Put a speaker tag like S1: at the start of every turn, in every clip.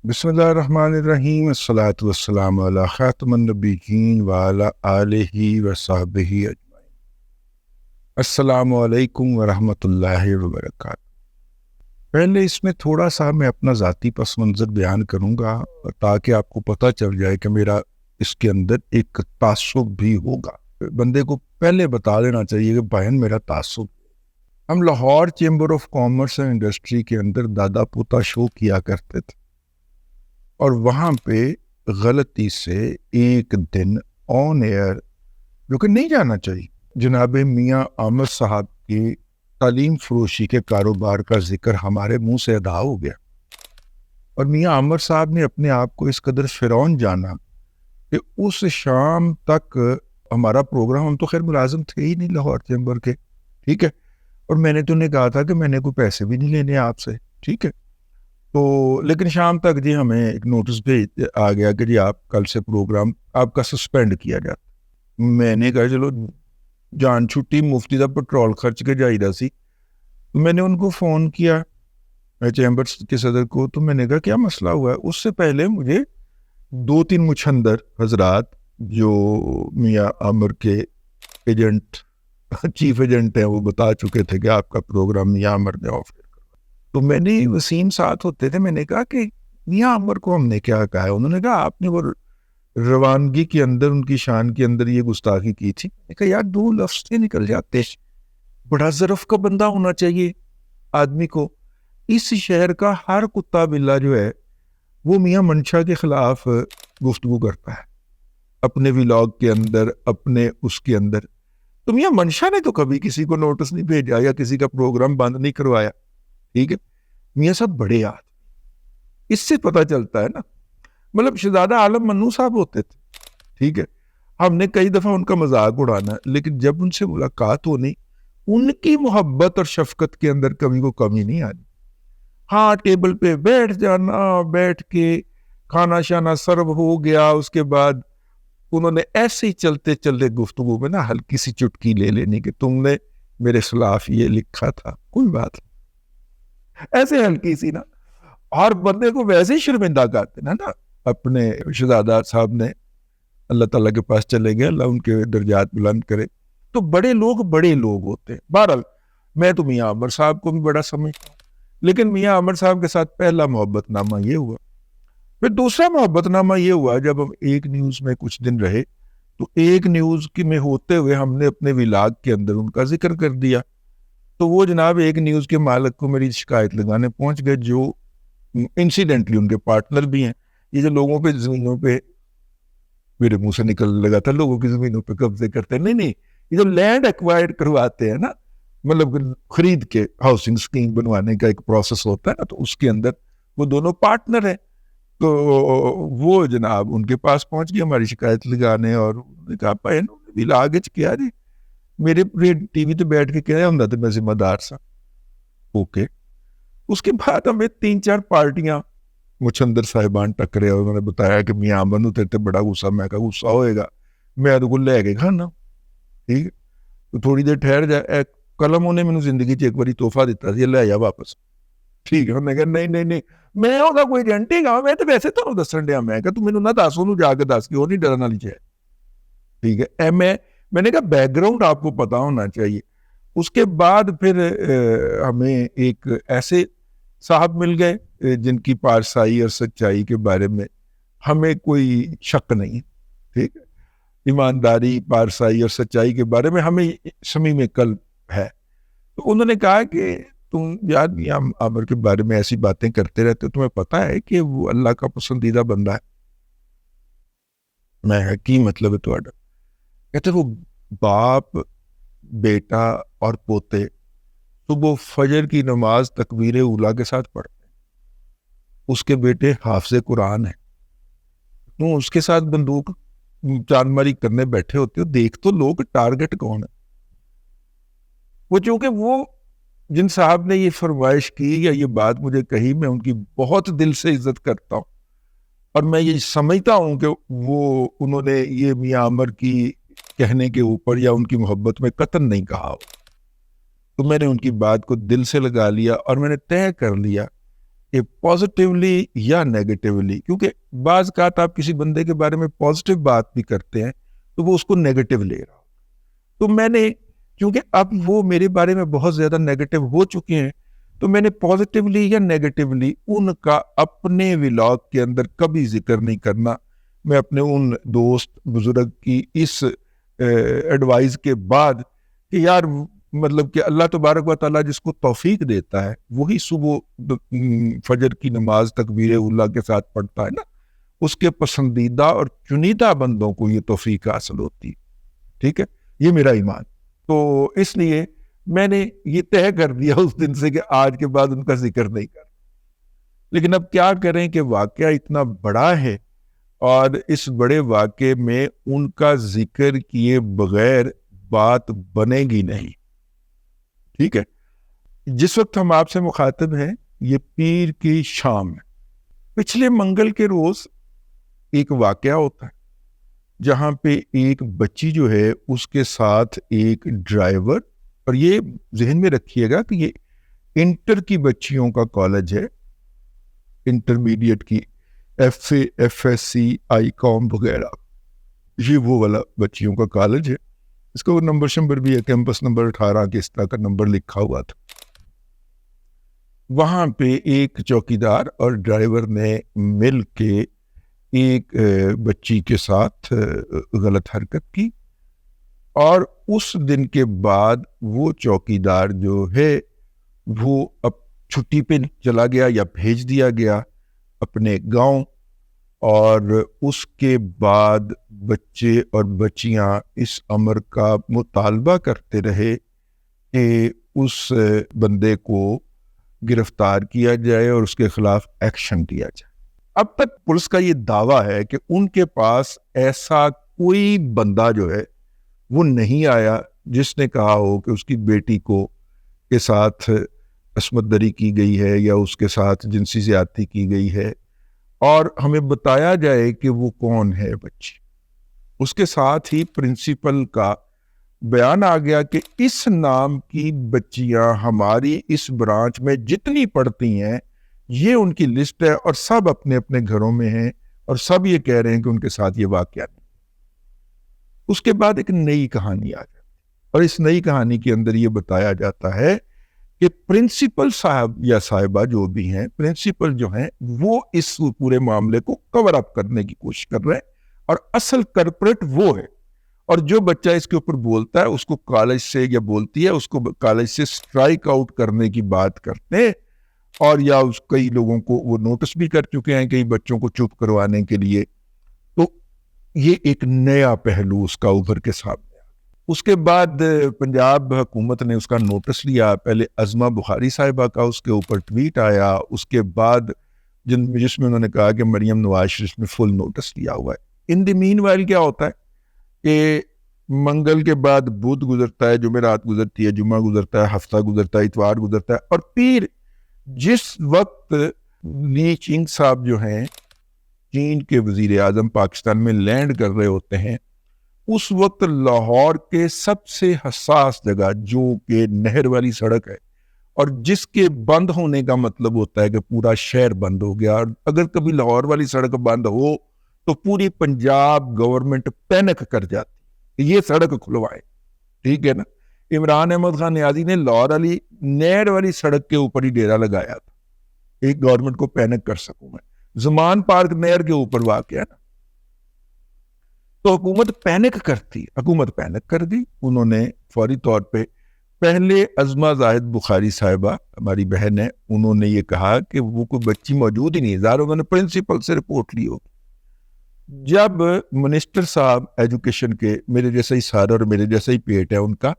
S1: بسم اللہ الرحمن الرحیم، الصلاۃ والسلام علی خاتم النبیین وعلی آلہ وصحبہ اجمعین۔ السلام علیکم ورحمۃ اللہ وبرکاتہ۔ پہلے اس میں تھوڑا سا میں اپنا ذاتی پس منظر بیان کروں گا تاکہ آپ کو پتہ چل جائے کہ میرا اس کے اندر ایک تعصب بھی ہوگا۔ بندے کو پہلے بتا دینا چاہیے کہ بہن میرا تعصب۔ ہم Lahore chamber of commerce and industry کے اندر دادا پوتا شو کیا کرتے تھے، اور وہاں پہ غلطی سے ایک دن آن ایئر، جو کہ نہیں جانا چاہیے، جناب میاں عامر صاحب کی تعلیم فروشی کے کاروبار کا ذکر ہمارے منہ سے ادا ہو گیا، اور میاں عامر صاحب نے اپنے آپ کو اس قدر فرعون جانا کہ اس شام تک ہمارا پروگرام، ہم تو خیر ملازم تھے ہی نہیں لاہور چیمبر کے، ٹھیک ہے، اور میں نے تو انہیں کہا تھا کہ میں نے کوئی پیسے بھی نہیں لینے آپ سے، ٹھیک ہے، تو لیکن شام تک جی ہمیں ایک نوٹس بھیج آ گیا کہ جی آپ کل سے پروگرام آپ کا سسپینڈ کیا جاتا۔ میں نے کہا چلو جان چھٹی، مفتی دا پٹرول خرچ کے جائیدہ سی۔ میں نے ان کو فون کیا چیمبر کے صدر کو، تو میں نے کہا کیا مسئلہ ہوا ہے۔ اس سے پہلے مجھے 2-3 مچھندر حضرات جو میاں عامر کے ایجنٹ، چیف ایجنٹ ہیں، وہ بتا چکے تھے کہ آپ کا پروگرام میاں عامر نے آف۔ تو میں نے وسیم ساتھ ہوتے تھے، میں نے کہا کہ میاں عامر کو ہم نے کیا کہا ہے؟ انہوں نے کہا آپ نے وہ روانگی کے اندر، ان کی شان کے اندر یہ گستاخی کی تھی۔ میں نے کہا یار 2 لفظ سے نکل جاتے، بڑا ظرف کا بندہ ہونا چاہیے آدمی کو۔ اس شہر کا ہر کتا بلا جو ہے وہ میاں منشا کے خلاف گفتگو کرتا ہے اپنے ولاگ کے اندر، اپنے اس کے اندر۔ تو میاں منشا نے تو کبھی کسی کو نوٹس نہیں بھیجا یا کسی کا پروگرام بند نہیں کروایا، ٹھیک ہے۔ میاں صاحب بڑے آدمی، اس سے پتہ چلتا ہے نا، مطلب شہزادہ عالم منو صاحب ہوتے تھے، ٹھیک ہے، ہم نے کئی دفعہ ان کا مذاق اڑانا، لیکن جب ان سے ملاقات ہونی، ان کی محبت اور شفقت کے اندر کمی کو کمی نہیں آنی۔ ہاں ٹیبل پہ بیٹھ جانا، بیٹھ کے کھانا شانا سرو ہو گیا، اس کے بعد انہوں نے ایسے ہی چلتے چلتے گفتگو میں نا ہلکی سی چٹکی لے لینی کہ تم نے میرے خلاف یہ لکھا تھا، کوئی بات ایسے ہلکی سی نا، اور بندے کو ویسے ہی شرمندہ کرتے نا اپنے شہزادہ صاحب نے، اللہ تعالیٰ کے پاس چلے گئے، اللہ ان کے درجات بلند کرے۔ تو بڑے لوگ ہوتے ہیں۔ بہرحال میں تو میاں عامر صاحب کو بھی بڑا سمجھتا ہوں، لیکن میاں عامر صاحب کے ساتھ پہلا محبت نامہ یہ ہوا۔ پھر دوسرا محبت نامہ یہ ہوا جب ہم ایک نیوز میں کچھ دن رہے، تو ایک نیوز میں ہوتے ہوئے ہم نے اپنے ولاگ کے اندر ان کا ذکر کر دیا، تو وہ جناب ایک نیوز کے مالک کو میری شکایت لگانے پہنچ گئے، جو انسیڈنٹلی ان کے پارٹنر بھی ہیں۔ یہ جو لوگوں پہ زمینوں پہ، میرے منہ سے نکل لگا تھا لوگوں کی زمینوں پہ قبضے کرتے ہیں، نہیں، یہ جو لینڈ ایکوائر کرواتے ہیں نا، مطلب خرید کے ہاؤسنگ سکیم بنوانے کا ایک پروسیس ہوتا ہے نا، تو اس کے اندر وہ دونوں پارٹنر ہیں۔ تو وہ جناب ان کے پاس پہنچ گئی ہماری شکایت لگانے، اور کہا بھائی ولاگ کیا جی میرے ٹی وی تے بیٹھ کے کہہ ہوں تو میں ذمہ دار سا، اوکے۔ اس کے بعد ہمیں 3-4 پارٹیاں مچھندر صاحبان ٹکرے، اور انہوں نے بتایا کہ میاں عامر نوں تیرے تے بڑا غصہ، میں کہا غصہ ہوئے گا، میں تو لے کے کھانا، ٹھیک ہے۔ تو تھوڑی دیر ٹھہر جائے، قلم انہیں مینوں زندگی 'چ ایک باری تحفہ دیتا سی، لے جا واپس، ٹھیک ہے۔ میں کہا نہیں میں ہوگا کوئی ایجنٹ ہی گا، میں تو ویسے تمہیں دسن دیا، میں کہا تو مینوں نہ دس، انہوں جا کے دس کے، وہ نہیں ڈرن والی چیز، ٹھیک ہے۔ میں نے کہا بیک گراؤنڈ آپ کو پتا ہونا چاہیے۔ اس کے بعد پھر ہمیں ایک ایسے صاحب مل گئے جن کی پارسائی اور سچائی کے بارے میں ہمیں کوئی شک نہیں، ٹھیک ہے، ایمانداری، پارسائی اور سچائی کے بارے میں ہمیں صمیم قلب ہے۔ تو انہوں نے کہا کہ تم یار میاں عامر کے بارے میں ایسی باتیں کرتے رہتے، تمہیں پتہ ہے کہ وہ اللہ کا پسندیدہ بندہ ہے؟ میں کی مطلب ہے تھوڑا؟ کہتے وہ باپ، بیٹا اور پوتے صبح فجر کی نماز تکبیر اولیٰ کے ساتھ پڑھتے ہیں، اس کے بیٹے حافظ قرآن ہیں، تو اس کے ساتھ بندوق چاند ماری کرنے بیٹھے ہوتے ہو، دیکھ تو لوگ ٹارگٹ کون ہے۔ وہ چونکہ وہ جن صاحب نے یہ فرمائش کی یا یہ بات مجھے کہی، میں ان کی بہت دل سے عزت کرتا ہوں، اور میں یہ سمجھتا ہوں کہ وہ انہوں نے یہ میاں عامر کی کہنے کے اوپر یا ان کی محبت میں قطعاً نہیں کہا ہو۔ تو میں نے ان کی بات کو دل سے لگا لیا، اور میں نے طے کر لیا پازیٹیولی یا نیگیٹیولی، کیونکہ بعض اوقات آپ کسی بندے کے بارے میں پازیٹیو بات بھی کرتے ہیں تو وہ اس کو نیگیٹیو لے رہا ہو. تو میں نے، کیونکہ اب وہ میرے بارے میں بہت زیادہ نیگیٹیو ہو چکے ہیں، تو میں نے پازیٹیولی یا نیگیٹیولی ان کا اپنے ولاگ کے اندر کبھی ذکر نہیں کرنا. میں اپنے ان دوست بزرگ کی اس ایڈوائز کے بعد کہ یار مطلب کہ اللہ تبارک و تعالیٰ جس کو توفیق دیتا ہے وہی صبح فجر کی نماز تکبیر اولیٰ کے ساتھ پڑھتا ہے نا، اس کے پسندیدہ اور چنیدہ بندوں کو یہ توفیق حاصل ہوتی ہے. ٹھیک ہے، یہ میرا ایمان. تو اس لیے میں نے یہ طے کر دیا اس دن سے کہ آج کے بعد ان کا ذکر نہیں کر. لیکن اب کیا کریں کہ واقعہ اتنا بڑا ہے اور اس بڑے واقعے میں ان کا ذکر کیے بغیر بات بنے گی نہیں. ٹھیک ہے، جس وقت ہم آپ سے مخاطب ہیں یہ پیر کی شام ہے. پچھلے منگل کے روز ایک واقعہ ہوتا ہے جہاں پہ ایک بچی جو ہے اس کے ساتھ ایک ڈرائیور، اور یہ ذہن میں رکھیے گا کہ یہ انٹر کی بچیوں کا کالج ہے، انٹرمیڈیٹ کی F A F S C I com وغیرہ، یہ وہ والا بچیوں کا کالج ہے. اس کا وہ نمبر بھی ہے، کیمپس نمبر 18 کے اس طرح کا نمبر لکھا ہوا تھا. وہاں پہ ایک چوکیدار اور ڈرائیور نے مل کے ایک بچی کے ساتھ غلط حرکت کی، اور اس دن کے بعد وہ چوکیدار جو ہے وہ اب چھٹی پہ چلا گیا یا بھیج دیا گیا اپنے گاؤں. اور اس کے بعد بچے اور بچیاں اس امر کا مطالبہ کرتے رہے کہ اس بندے کو گرفتار کیا جائے اور اس کے خلاف ایکشن لیا جائے. اب تک پولیس کا یہ دعویٰ ہے کہ ان کے پاس ایسا کوئی بندہ جو ہے وہ نہیں آیا جس نے کہا ہو کہ اس کی بیٹی کو کے ساتھ عصمت دری کی گئی ہے یا اس کے ساتھ جنسی زیادتی کی گئی ہے، اور ہمیں بتایا جائے کہ وہ کون ہے بچی. اس کے ساتھ ہی پرنسپل کا بیان آ گیا کہ اس نام کی بچیاں ہماری اس برانچ میں جتنی پڑھتی ہیں یہ ان کی لسٹ ہے، اور سب اپنے اپنے گھروں میں ہیں، اور سب یہ کہہ رہے ہیں کہ ان کے ساتھ یہ واقعہ نہیں. اس کے بعد ایک نئی کہانی آ جاتی، اور اس نئی کہانی کے اندر یہ بتایا جاتا ہے کہ پرنسپل صاحب یا صاحبہ جو بھی ہیں، پرنسپل جو ہیں وہ اس پورے معاملے کو کور اپ کرنے کی کوشش کر رہے ہیں، اور اصل کلپریٹ وہ ہے. اور جو بچہ اس کے اوپر بولتا ہے اس کو کالج سے یا بولتی ہے اس کو کالج سے اسٹرائک آؤٹ کرنے کی بات کرتے ہیں، اور یا اس کئی لوگوں کو وہ نوٹس بھی کر چکے ہیں کئی بچوں کو چپ کروانے کے لیے. تو یہ ایک نیا پہلو اس کا ابھر کے سامنے. اس کے بعد پنجاب حکومت نے اس کا نوٹس لیا. پہلے عظمہ بخاری صاحبہ کا اس کے اوپر ٹویٹ آیا، اس کے بعد جس میں انہوں نے کہا کہ مریم نواز شریف نے فل نوٹس لیا ہوا ہے. ان دی مین وائل کیا ہوتا ہے کہ منگل کے بعد بدھ گزرتا ہے، جمعرات گزرتی ہے، جمعہ گزرتا ہے، ہفتہ گزرتا ہے، اتوار گزرتا ہے، اور پیر جس وقت لی چنگ صاحب جو ہیں چین کے وزیر اعظم پاکستان میں لینڈ کر رہے ہوتے ہیں، اس وقت لاہور کے سب سے حساس جگہ جو کہ نہر والی سڑک ہے، اور جس کے بند ہونے کا مطلب ہوتا ہے کہ پورا شہر بند ہو گیا. اور اگر کبھی لاہور والی سڑک بند ہو تو پوری پنجاب گورنمنٹ پینک کر جاتی، یہ سڑک کھلوائے. ٹھیک ہے نا. عمران احمد خان نیازی نے لاہور والی نہر والی سڑک کے اوپر ہی ڈیرا لگایا تھا، ایک گورنمنٹ کو پینک کر سکوں میں. زمان پارک نہر کے اوپر واقع ہے نا. تو حکومت پینک کرتی، حکومت پینک کر گئی. انہوں نے فوری طور پہ پہلے عظمہ زاہد بخاری صاحبہ ہماری بہن ہے، انہوں نے یہ کہا کہ وہ کوئی بچی موجود ہی نہیں، ظاہر انہوں نے پرنسپل سے رپورٹ لی ہوگی. جب منسٹر صاحب ایجوکیشن کے، میرے جیسا ہی سر اور میرے جیسا ہی پیٹ ہے ان کا،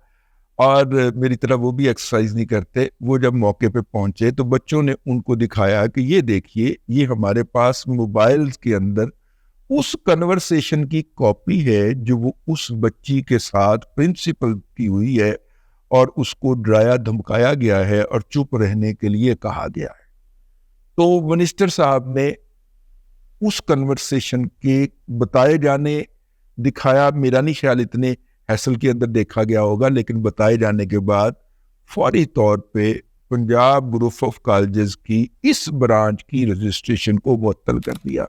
S1: اور میری طرح وہ بھی ایکسرسائز نہیں کرتے، وہ جب موقع پہ پہنچے تو بچوں نے ان کو دکھایا کہ یہ دیکھیے یہ ہمارے پاس موبائل کے اندر اس کنورسیشن کی کاپی ہے جو وہ اس بچی کے ساتھ پرنسپل کی ہوئی ہے، اور اس کو ڈرایا دھمکایا گیا ہے اور چپ رہنے کے لیے کہا گیا ہے. تو منسٹر صاحب نے اس کنورسیشن کے بتائے جانے دکھایا، میرا نہیں خیال اتنے حیصل کے اندر دیکھا گیا ہوگا، لیکن بتائے جانے کے بعد فوری طور پہ پنجاب گروپ آف کالجز کی اس برانچ کی رجسٹریشن کو معطل کر دیا.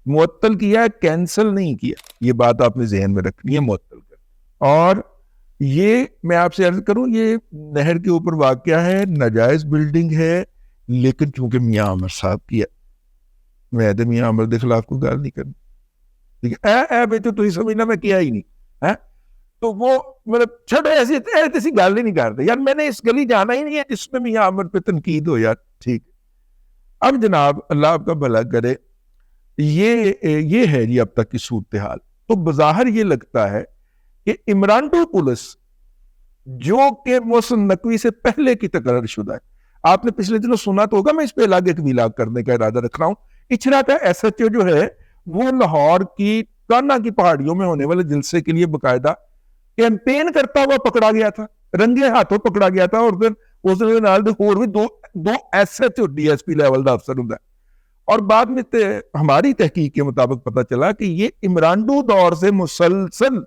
S1: معطل کیا ہے, کینسل نہیں کیا. یہ بات آپ نے ذہن میں رکھنی ہے, معطل کر. اور یہ میں آپ سے عرض کروں, یہ نہر کے اوپر واقع ہے, ناجائز بلڈنگ ہے, لیکن چونکہ میاں عامر صاحب کی ہے, میں تو میاں عامر کے خلاف کوئی گال نہیں کرنی. ٹھیک ہے, اے بیٹے تو سمجھنا میں کیا ہی نہیں. تو وہ مطلب چھوٹے ایسی گل ہی نہیں کرتے یار, میں نے اس گلی جانا ہی نہیں ہے جس میں میاں عامر پہ تنقید ہو یار. ٹھیک. اب جناب اللہ آپ کا بھلا کرے, یہ ہے جی اب تک کی صورتحال. تو بظاہر یہ لگتا ہے کہ عمرانڈو پولیس جو کہ محسن نقوی سے پہلے کی تقرر شدہ ہے, آپ نے پچھلے دنوں سنا تو ہوگا, میں اس پہ الگ ایک ویلاگ کرنے کا ارادہ رکھ رہا ہوں. اچھرا کا ایس ایچ او جو ہے وہ لاہور کی کانا کی پہاڑیوں میں ہونے والے جلسے کے لیے باقاعدہ کیمپین کرتا ہوا پکڑا گیا تھا, رنگے ہاتھوں پکڑا گیا تھا. اور پھر اس بھی دو S H O D S P level کا افسر ہوں. اور بعد میں ہماری تحقیق کے مطابق پتا چلا کہ یہ عمرانڈو دور سے مسلسل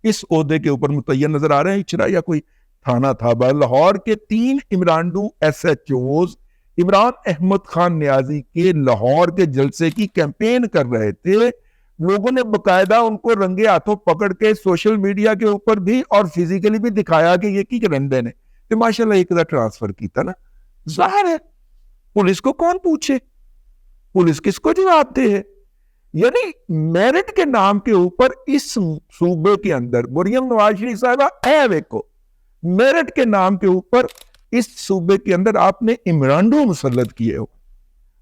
S1: اس عہدے کے اوپر متعین نظر آ رہے ہیں. اچھرا یا کوئی تھانہ تھا. لاہور کے 3 عمرانڈو S H O's Imran Ahmed Khan Niazi کے لاہور کے جلسے کی کیمپین کر رہے تھے. لوگوں نے باقاعدہ ان کو رنگے ہاتھوں پکڑ کے سوشل میڈیا کے اوپر بھی اور فزیکلی بھی دکھایا کہ یہ کی رندے نے تو ماشاءاللہ ایک دا ٹرانسفر کیتا نا. ظاہر ہے پولیس کو کون پوچھے, پولیس کس کو جواب دے ہے. یعنی میرٹ کے نام کے اوپر اس صوبے کے اندر مریم نواز شریف صاحبہ اے ویکو, میرٹ کے نام کے اوپر اس صوبے کے اندر آپ نے عمرانڈو مسلط کیے ہو,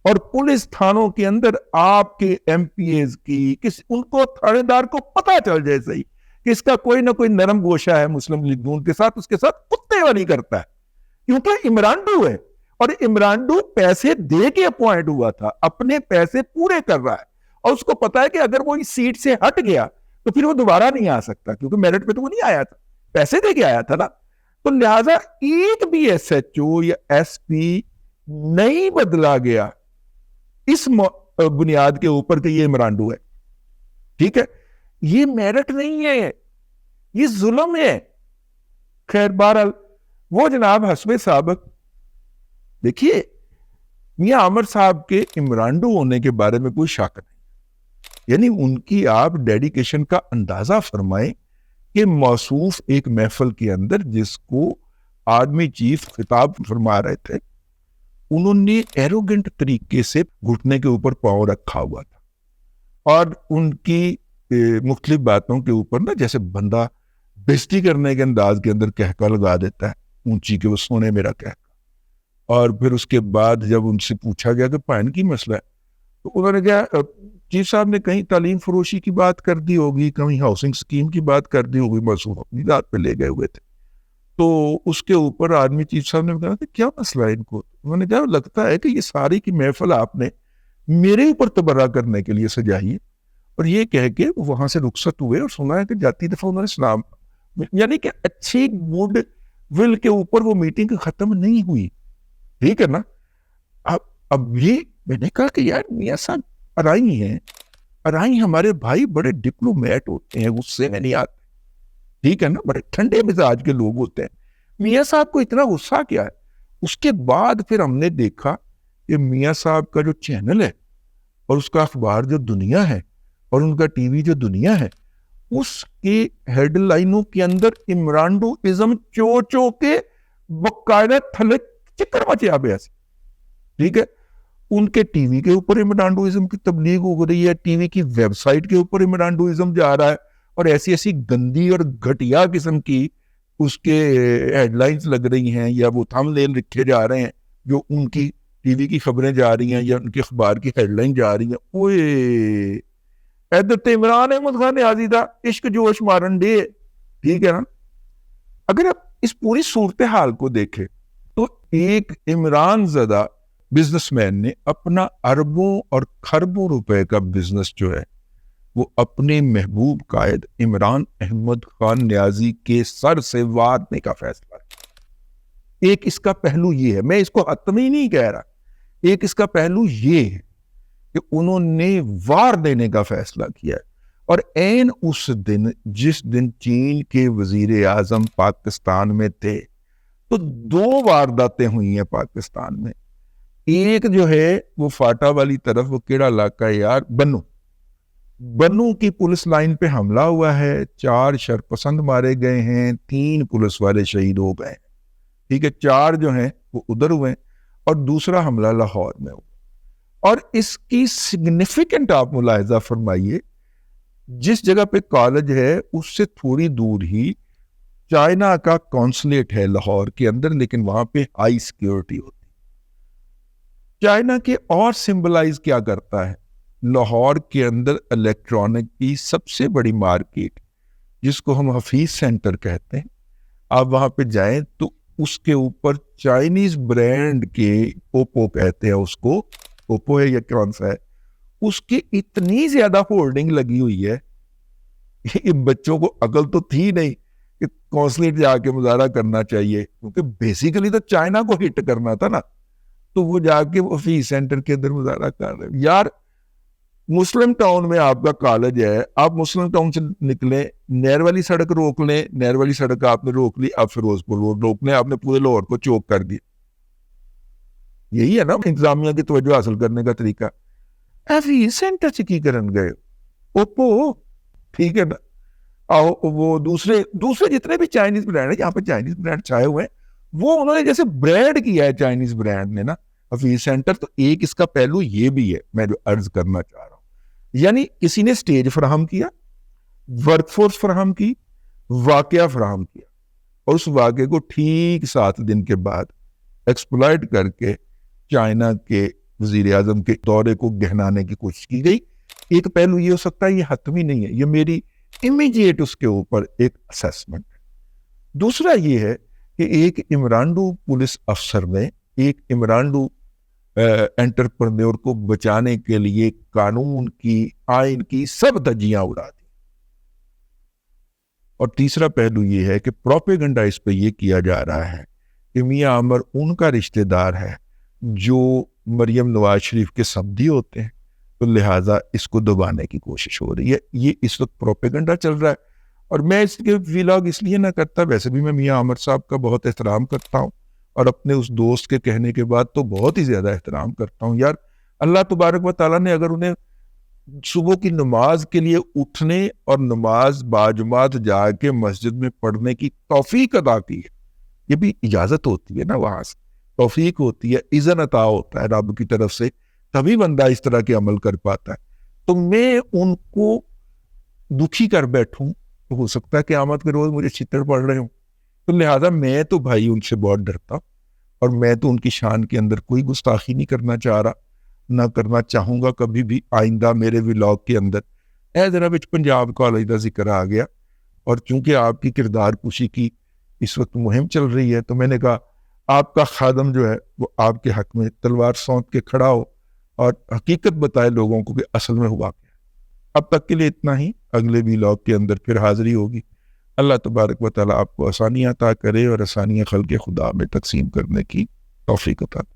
S1: اور پولیس تھانوں کے اندر آپ کے ایم پی ایز کی ان کو تھانے دار کو پتا چل جائے صحیح کہ اس کا کوئی نہ کوئی نرم گوشہ ہے مسلم لیگ نون کے ساتھ, اس کے ساتھ کتے والی کرتا ہے کیونکہ عمرانڈو ہے. اور عمرانڈو پیسے دے کے اپوائنٹ ہوا تھا, اپنے پیسے پورے کر رہا ہے, اور اس کو پتا ہے کہ اگر وہ اس سیٹ سے ہٹ گیا تو پھر وہ دوبارہ نہیں آ سکتا, کیونکہ میرٹ پہ تو وہ نہیں آیا تھا, پیسے دے کے آیا تھا نا. تو لہٰذا ایک بھی ایس ایچ او یا ایس پی نہیں بدلا گیا اس بنیاد کے اوپر کہ یہ عمرانڈو ہے. ٹھیک ہے, یہ میرٹ نہیں ہے, یہ ظلم ہے. خیر بہرحال وہ جناب حسب سابق, دیکھیے میاں عامر صاحب کے عمرانڈو ہونے کے بارے میں کوئی شک نہیں, یعنی ان کی آپ ڈیڈیکیشن کا اندازہ فرمائیں کہ موصوف ایک محفل کے اندر جس کو آرمی چیف خطاب فرما رہے تھے, انہوں نے ایروگنٹ طریقے سے گھٹنے کے اوپر پاؤں رکھا ہوا تھا, اور ان کی مختلف باتوں کے اوپر نا جیسے بندہ بےزتی کرنے کے انداز کے اندر کہکا لگا دیتا ہے اونچی کہ وہ سونے میرا کہکا. اور پھر اس کے بعد جب ان سے پوچھا گیا کہ پائن کی مسئلہ ہے تو انہوں نے کہا چیف صاحب نے کہیں تعلیم فروشی کی بات کر دی ہوگی, کہیں ہاؤسنگ سکیم کی بات کر دی ہوگی, موصوف اپنی ذات پہ لے گئے ہوئے تھے. تو اس کے اوپر آرمی چیف صاحب نے کہا کہ کیا مسئلہ ہے ان کو. انہوں نے کہا لگتا ہے کہ یہ ساری کی محفل آپ نے میرے اوپر تبرہ کرنے کے لیے سجائی ہے. اور یہ کہہ کے وہاں سے رخصت ہوئے, اور سنا ہے کہ جاتی دفعہ انہوں نے سلام, یعنی کہ اچھی موڈ ول کے اوپر وہ میٹنگ ختم نہیں ہوئی. ٹھیک ہے نا. اب یہ میں نے کہا کہ یار میاں صاحب ارائی ہیں, ارائی ہمارے بھائی بڑے ڈپلومیٹ ہوتے ہیں, غصے میں نہیں آتے. ٹھیک ہے نا, بڑے ٹھنڈے مزاج کے لوگ ہوتے ہیں. میاں صاحب کو اتنا غصہ کیا ہے. اس کے بعد پھر ہم نے دیکھا کہ میاں صاحب کا جو چینل ہے اور اس کا اخبار جو دنیا ہے اور ان کا ٹی وی جو دنیا ہے, اس کے ہیڈ لائنوں کے اندر عمرانڈو ازم چو کے باقاعدہ تھلے چکر مچیا پیا سی. ٹھیک ہے, ان کے ٹی وی کے اوپر عمرانڈوازم کی تبلیغ ہو رہی ہے, ٹی وی کی ویب سائٹ کے اوپر عمرانڈوازم جا رہا ہے, اور ایسی ایسی گندی اور گھٹیا قسم کی اس کے ہیڈ لائنز لگ رہی ہیں یا وہ تھم نیل لکھے جا رہے ہیں جو ان کی ٹی وی کی خبریں جا رہی ہیں یا ان کے اخبار کی ہیڈ لائن جا رہی ہیں. اوئے ادھر عمران احمد خان نیازی دا عشق جوش مارن دے. ٹھیک ہے نا. اگر آپ اس پوری صورتحال کو دیکھیں تو ایک عمران زدہ بزنس مین نے اپنا اربوں اور خربوں روپے کا بزنس جو ہے وہ اپنے محبوب قائد عمران احمد خان نیازی کے سر سے وارنے کا فیصلہ کیا. ایک اس کا پہلو یہ ہے, میں اس کو حتمی نہیں کہہ رہا, ایک اس کا پہلو یہ ہے کہ انہوں نے وار دینے کا فیصلہ کیا ہے. اور عین اس دن جس دن چین کے وزیر اعظم پاکستان میں تھے تو 2 وارداتیں ہوئی ہیں پاکستان میں. ایک جو ہے وہ فاٹا والی طرف، وہ کیڑا علاقہ ہے یار، بنو کی پولیس لائن پہ حملہ ہوا ہے، 4 شرپسند مارے گئے ہیں، 3 پولیس والے شہید ہو گئے ہیں. ٹھیک ہے، 4 جو ہیں وہ ادھر ہوئے ہیں، اور دوسرا حملہ لاہور میں ہوا. اور اس کی سگنیفیکنٹ آپ ملاحظہ فرمائیے، جس جگہ پہ کالج ہے اس سے تھوڑی دور ہی چائنا کا کونسلیٹ ہے لاہور کے اندر، لیکن وہاں پہ ہائی سیکیورٹی ہوتی. چائنا کے اور سمبلائز کیا کرتا ہے؟ لاہور کے اندر الیکٹرانک کی سب سے بڑی مارکیٹ، جس کو ہم حفیظ سینٹر کہتے ہیں، آپ وہاں پہ جائیں تو اس کے اوپر چائنیز برانڈ کے، اوپو کہتے ہیں اس کو، اوپو ہے یا کون سا ہے، اس کی اتنی زیادہ ہولڈنگ لگی ہوئی ہے کہ بچوں کو عقل تو تھی نہیں کہ کونسلیٹ جا کے مظاہرہ کرنا چاہیے، کیونکہ بیسیکلی تو چائنا کو ہٹ کرنا تھا نا، تو وہ جا کے حفیظ سینٹر کے اندر مظاہرہ کر رہے. یار مسلم ٹاؤن میں آپ کا کالج ہے، آپ مسلم ٹاؤن سے نکلیں، نہر والی سڑک روک لیں، نہر والی سڑک آپ نے روک لی، آپ فیروز پور روڈ روک لیں، آپ نے پورے لاہور کو چوک کر دیا. یہی ہے نا انتظامیہ کی توجہ حاصل کرنے کا طریقہ. حفیظ سینٹر سے کی کرن گئے اوپو، ٹھیک ہے نا. وہ دوسرے جتنے بھی چائنیز برانڈ ہیں، یہاں پہ چائنیز برانڈ چھائے ہوئے ہیں، وہ انہوں نے جیسے برانڈ کیا ہے چائنیز برانڈ نے نا حفیظ سینٹر. تو ایک اس کا پہلو یہ بھی ہے، میں جو عرض کرنا چاہ رہا ہوں، یعنی کسی نے سٹیج فراہم کیا، ورک فورس فراہم کی، واقعہ فراہم کیا، اور اس واقعے کو ٹھیک 7 دن کے بعد ایکسپلائٹ کر کے چائنا کے وزیر اعظم کے دورے کو گہنانے کی کوشش کی گئی. ایک پہلو یہ ہو سکتا ہے، یہ حتمی نہیں ہے، یہ میری امیجیٹ اس کے اوپر ایک اسیسمنٹ ہے. دوسرا یہ ہے کہ ایک امرانڈو پولیس افسر نے ایک امرانڈو انٹرپرنیور کو بچانے کے لیے قانون کی، آئین کی سب دھجیاں اڑا دی. اور تیسرا پہلو یہ ہے کہ پروپیگنڈا اس پہ یہ کیا جا رہا ہے کہ میاں عامر ان کا رشتہ دار ہے جو مریم نواز شریف کے سمدھی ہوتے ہیں، تو لہٰذا اس کو دبانے کی کوشش ہو رہی ہے. یہ اس وقت پروپیگنڈا چل رہا ہے. اور میں اس کے ویلاگ اس لیے نہ کرتا، ویسے بھی میں میاں عامر صاحب کا بہت احترام کرتا ہوں، اور اپنے اس دوست کے کہنے کے بعد تو بہت ہی زیادہ احترام کرتا ہوں. یار اللہ تبارک و تعالیٰ نے اگر انہیں صبح کی نماز کے لیے اٹھنے اور نماز باجماعت جا کے مسجد میں پڑھنے کی توفیق عطا کی ہے، یہ بھی اجازت ہوتی ہے نا، وہاں سے توفیق ہوتی ہے، اذن عطا ہوتا ہے رب کی طرف سے، تبھی بندہ اس طرح کے عمل کر پاتا ہے. تو میں ان کو دکھی کر بیٹھوں تو ہو سکتا ہے کہ قیامت کے روز مجھے چھتر پڑ رہے ہوں. تو لہٰذا میں تو بھائی ان سے بہت ڈرتا ہوں، اور میں تو ان کی شان کے اندر کوئی گستاخی نہیں کرنا چاہ رہا، نہ کرنا چاہوں گا کبھی بھی آئندہ میرے ولاگ کے اندر. ذرا بچ پنجاب کالج کا ذکر آ گیا، اور چونکہ آپ کی کردار کشی کی اس وقت مہم چل رہی ہے، تو میں نے کہا آپ کا خادم جو ہے وہ آپ کے حق میں تلوار سونت کے کھڑا ہو اور حقیقت بتائے لوگوں کو کہ اصل میں ہوا کیا. اب تک کے لیے اتنا ہی، اگلے ولاگ کے اندر پھر حاضری ہوگی. اللہ تبارک و تعالیٰ آپ کو آسانیاں عطا کرے، اور آسانیاں خلق خدا میں تقسیم کرنے کی توفیق عطا کرے.